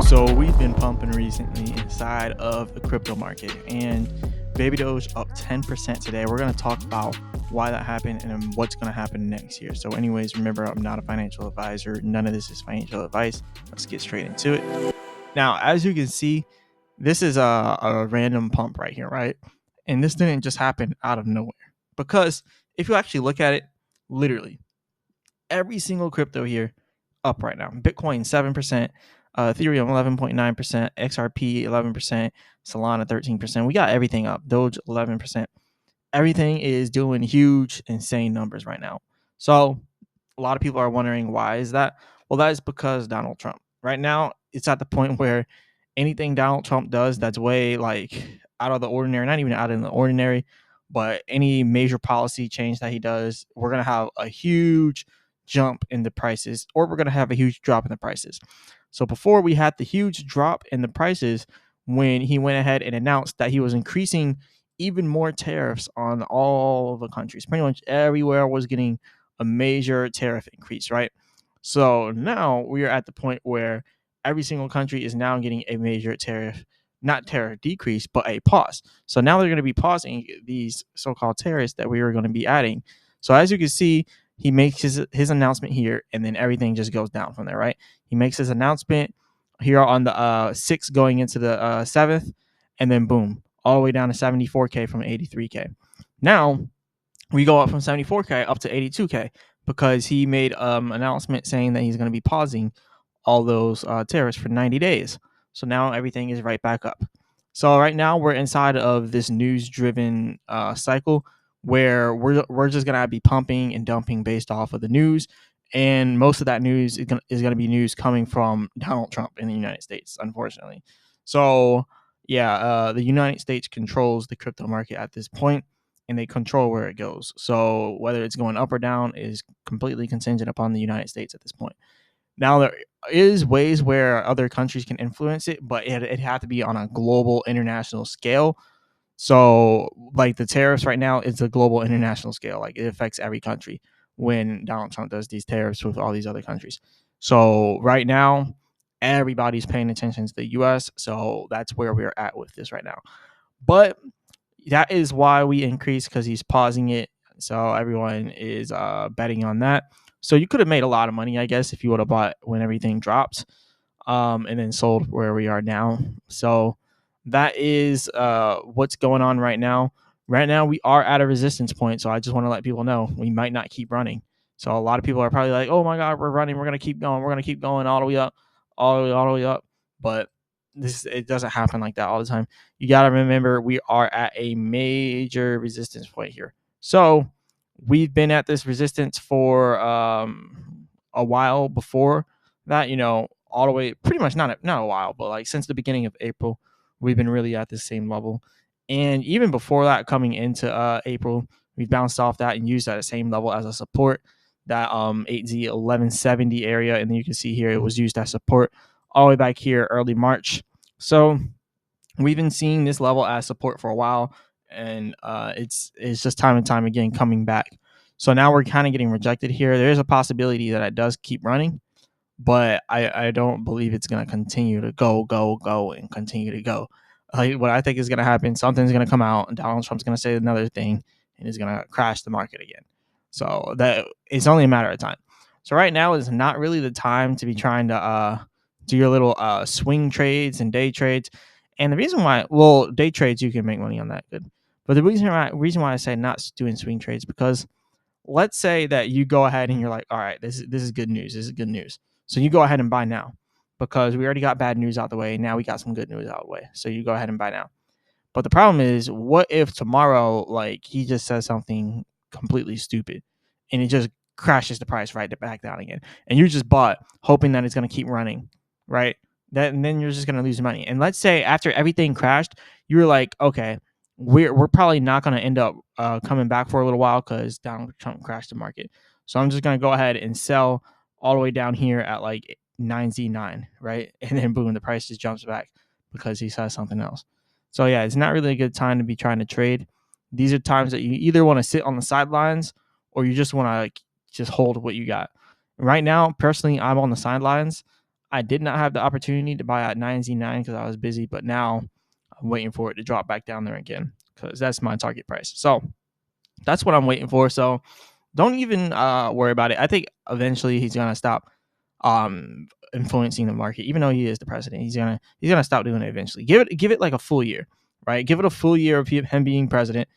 So we've been pumping recently inside of the crypto market, and Baby Doge up 10% today. We're going to talk about why that happened and what's going to happen next year. So anyways, remember, I'm not a financial advisor. None of this is financial advice. Let's get straight into it. Now, as you can see, this is a random pump right here, right? And this didn't just happen out of nowhere. Because if you actually look at it, literally every single crypto here up right now. Bitcoin 7%, Ethereum 11.9%, XRP 11%, Solana 13%. We got everything up. Doge 11%. Everything is doing huge, insane numbers right now. So a lot of people are wondering, why is that? Well, that is because Donald Trump. Right now, it's at the point where anything Donald Trump does that's way like out of the ordinary, not even out of the ordinary, but any major policy change that he does, we're going to have a huge jump in the prices, or we're going to have a huge drop in the prices. So before, we had the huge drop in the prices when he went ahead and announced that he was increasing even more tariffs on all of the countries. Pretty much everywhere was getting a major tariff increase, right? So now we are at the point where every single country is now getting a major tariff, not tariff decrease, but a pause. So now they're going to be pausing these so-called tariffs that we are going to be adding. So as you can see, he makes his announcement here, and then everything just goes down from there, right? He makes his announcement here on the 6th going into the 7th, and then boom, all the way down to 74K from 83K. Now we go up from 74K up to 82K because he made announcement saying that he's going to be pausing all those tariffs for 90 days. So now everything is right back up. So right now we're inside of this news-driven cycle where we're just gonna be pumping and dumping based off of the news, and most of that news is gonna be news coming from Donald Trump in the United States, unfortunately. So yeah, the United States controls the crypto market at this point, and they control where it goes. So whether it's going up or down is completely contingent upon the United States at this point. Now there is ways where other countries can influence it, but it have to be on a global international scale. So like the tariffs right now, it's a global international scale. Like it affects every country when Donald Trump does these tariffs with all these other countries. So right now, everybody's paying attention to the US. So that's where we're at with this right now. But that is why we increased, because he's pausing it. So everyone is betting on that. So you could have made a lot of money, I guess, if you would have bought when everything drops, and then sold where we are now. So that is what's going on right now. Right now, we are at a resistance point. So I just want to let people know we might not keep running. So a lot of people are probably like, "Oh my God, we're running. We're gonna keep going. We're gonna keep going all the way up, all the way up." But it doesn't happen like that all the time. You got to remember, we are at a major resistance point here. So we've been at this resistance for a while before that, all the way, pretty much not a while, but like since the beginning of April, we've been really at the same level. And even before that, coming into April, we've bounced off that and used that same level as a support, that 8Z 1170 area. And then you can see here it was used as support all the way back here early March. So we've been seeing this level as support for a while, and it's just time and time again coming back. So now we're kind of getting rejected here. There is a possibility that it does keep running, but I don't believe it's going to continue to go and continue to go. Like what I think is going to happen, something's going to come out and Donald Trump's going to say another thing and is going to crash the market again. So that it's only a matter of time. So right now is not really the time to be trying to do your little swing trades and day trades. And the reason why, well, day trades, you can make money on that, good. But the reason why I say not doing swing trades, because let's say that you go ahead and you're like, all right, this is good news. This is good news. So you go ahead and buy now, because we already got bad news out the way. Now we got some good news out the way. So you go ahead and buy now. But the problem is, what if tomorrow, like, he just says something completely stupid and it just crashes the price right back down again, and you just bought hoping that it's going to keep running, right? And then you're just going to lose money. And let's say after everything crashed, you were like, okay, we're probably not going to end up coming back for a little while because Donald Trump crashed the market. So I'm just going to go ahead and sell all the way down here at like 9Z9, right? And then boom, the price just jumps back because he says something else. So yeah, it's not really a good time to be trying to trade. These are times that you either want to sit on the sidelines or you just want to like just hold what you got. Right now, personally, I'm on the sidelines. I did not have the opportunity to buy at 9Z9 because I was busy, but now I'm waiting for it to drop back down there again because that's my target price. So that's what I'm waiting for. So don't even worry about it. I think eventually he's gonna stop influencing the market, even though he is the president. He's gonna stop doing it eventually. Give it like a full year, right? Give it a full year of him being president,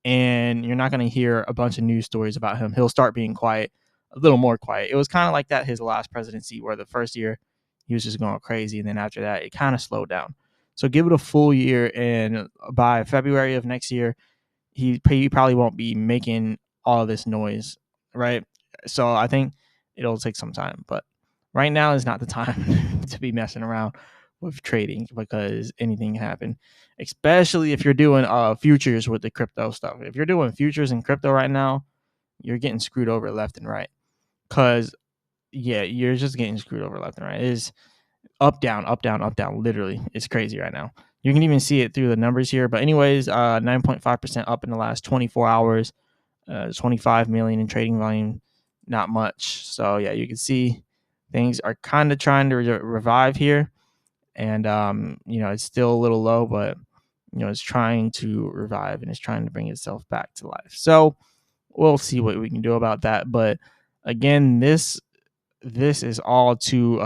and you're not gonna hear a bunch of news stories about him. He'll start being quiet, a little more quiet. It was kind of like that his last presidency, where the first year he was just going crazy, and then after that it kind of slowed down. So give it a full year, and by February of next year, he probably won't be making all this noise, right? So I think it'll take some time, but right now is not the time to be messing around with trading because anything can happen, especially if you're doing futures with the crypto stuff. If you're doing futures in crypto right now, you're getting screwed over left and right because yeah, you're just getting screwed over left and right. It's up, down, up, down, up, down. Literally, it's crazy right now. You can even see it through the numbers here. But anyways, 9.5% up in the last 24 hours. 25 million in trading volume, not much. So yeah, you can see things are kind of trying to revive here, and it's still a little low, but it's trying to revive and it's trying to bring itself back to life. So we'll see what we can do about that. But again, this is all too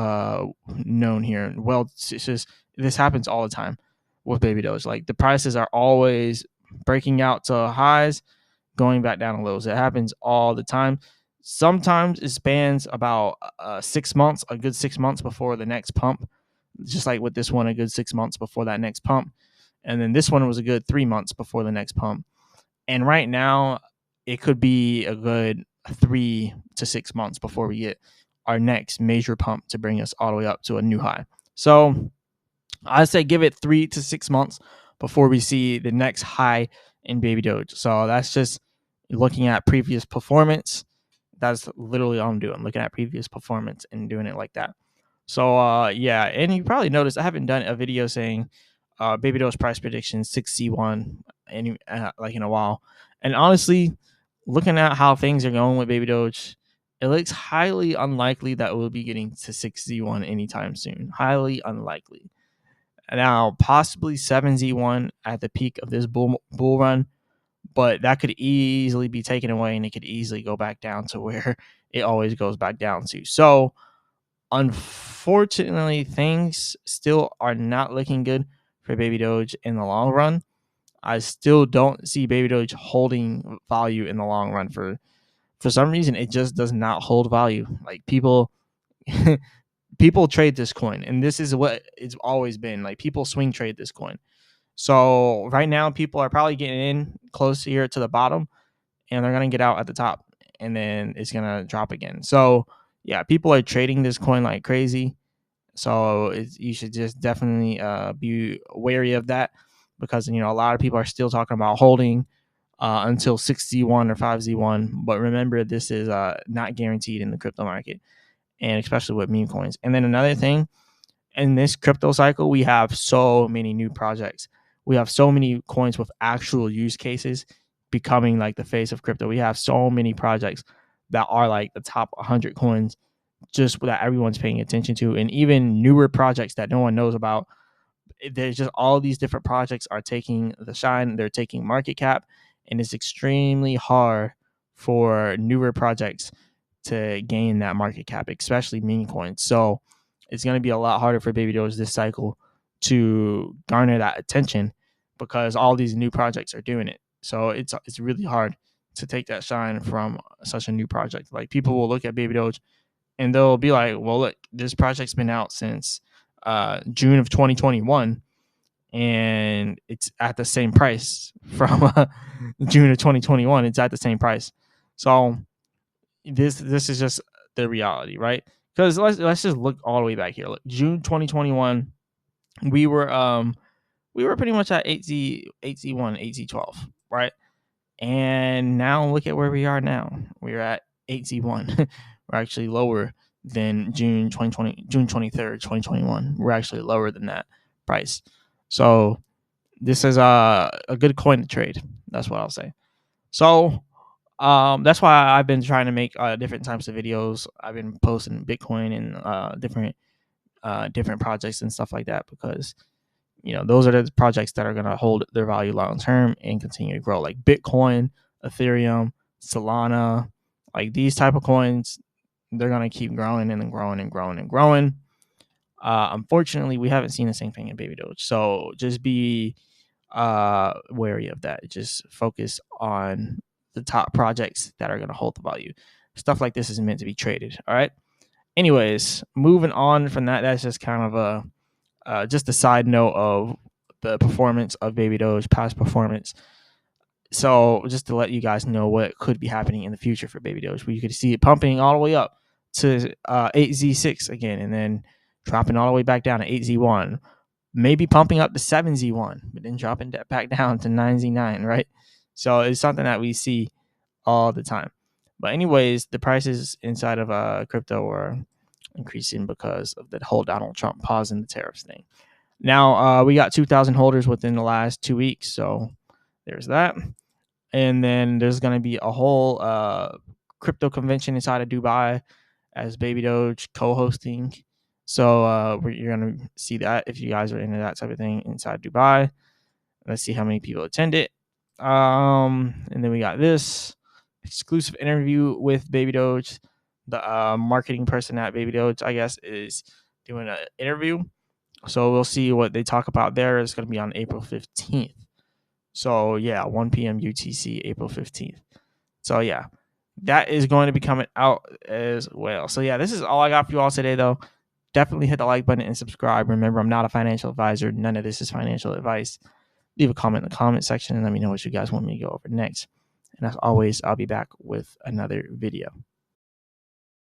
known here. Well, it's just this happens all the time with Baby Doge. Like the prices are always breaking out to highs, going back down to lows. It happens all the time. Sometimes it spans about 6 months, a good 6 months before the next pump. Just like with this one, a good 6 months before that next pump. And then this one was a good 3 months before the next pump. And right now, it could be a good 3 to 6 months before we get our next major pump to bring us all the way up to a new high. So I say give it 3 to 6 months before we see the next high in Baby Doge. So that's just looking at previous performance. That's literally all I'm doing, looking at previous performance and doing it like that. So yeah, and you probably noticed I haven't done a video saying Baby Doge price prediction 6C1 any like in a while. And honestly, looking at how things are going with Baby Doge, it looks highly unlikely that we'll be getting to 6Z1 anytime soon. Highly unlikely. Now, possibly 7Z1 at the peak of this bull run, but that could easily be taken away and it could easily go back down to where it always goes back down to. So, unfortunately, things still are not looking good for Baby Doge in the long run. I still don't see Baby Doge holding value in the long run. For some reason, it just does not hold value. Like people people trade this coin, and this is what it's always been. Like people swing trade this coin. So right now, people are probably getting in close here to the bottom, and they're gonna get out at the top, and then it's gonna drop again. So yeah, people are trading this coin like crazy. So you should just definitely be wary of that because a lot of people are still talking about holding until 6Z1 or 5Z1. But remember, this is not guaranteed in the crypto market, and especially with meme coins. And then another thing, in this crypto cycle, we have so many new projects. We have so many coins with actual use cases becoming like the face of crypto. We have so many projects that are like the top 100 coins just that everyone's paying attention to, and even newer projects that no one knows about. There's just all these different projects are taking the shine, they're taking market cap, and it's extremely hard for newer projects to gain that market cap, especially meme coins. So it's going to be a lot harder for Baby Doge this cycle to garner that attention because all these new projects are doing it. So it's really hard to take that shine from such a new project. Like people will look at Baby Doge and they'll be like, well, look, this project's been out since June of 2021, and it's at the same price from June of 2021. It's at the same price. So this is just the reality, right? Because let's just look all the way back here. Look, June 2021, we were pretty much at 8Z1, 8Z12, right? And now look at where we are now. We're at 8Z1. We're actually lower than June 23rd, 2021. We're actually lower than that price. So this is a good coin to trade. That's what I'll say. So that's why I've been trying to make different types of videos. I've been posting Bitcoin and different different projects and stuff like that, because those are the projects that are going to hold their value long term and continue to grow, like Bitcoin, Ethereum, Solana. Like these type of coins, they're going to keep growing and growing and growing and growing. Unfortunately, we haven't seen the same thing in Baby Doge, so just be wary of that. Just focus on the top projects that are going to hold the value. Stuff like this is meant to be traded. All right. Anyways, moving on from that, that's just kind of just a side note of the performance of Baby Doge, past performance. So just to let you guys know what could be happening in the future for Baby Doge, we could see it pumping all the way up to 8Z6 again, and then dropping all the way back down to 8Z1, maybe pumping up to 7Z1, but then dropping back down to 9Z9, right? So it's something that we see all the time. But anyways, the prices inside of crypto are increasing because of the whole Donald Trump pausing the tariffs thing. Now we got 2,000 holders within the last 2 weeks, so there's that. And then there's going to be a whole crypto convention inside of Dubai as Baby Doge co-hosting. So you're going to see that if you guys are into that type of thing inside Dubai. Let's see how many people attend it. And then we got this exclusive interview with Baby Doge. The marketing person at Baby Doge, I guess, is doing an interview. So we'll see what they talk about there. It's going to be on April 15th. So yeah, 1 p.m. UTC, April 15th. So yeah, that is going to be coming out as well. So yeah, this is all I got for you all today, though. Definitely hit the like button and subscribe. Remember, I'm not a financial advisor. None of this is financial advice. Leave a comment in the comment section and let me know what you guys want me to go over next. And as always, I'll be back with another video.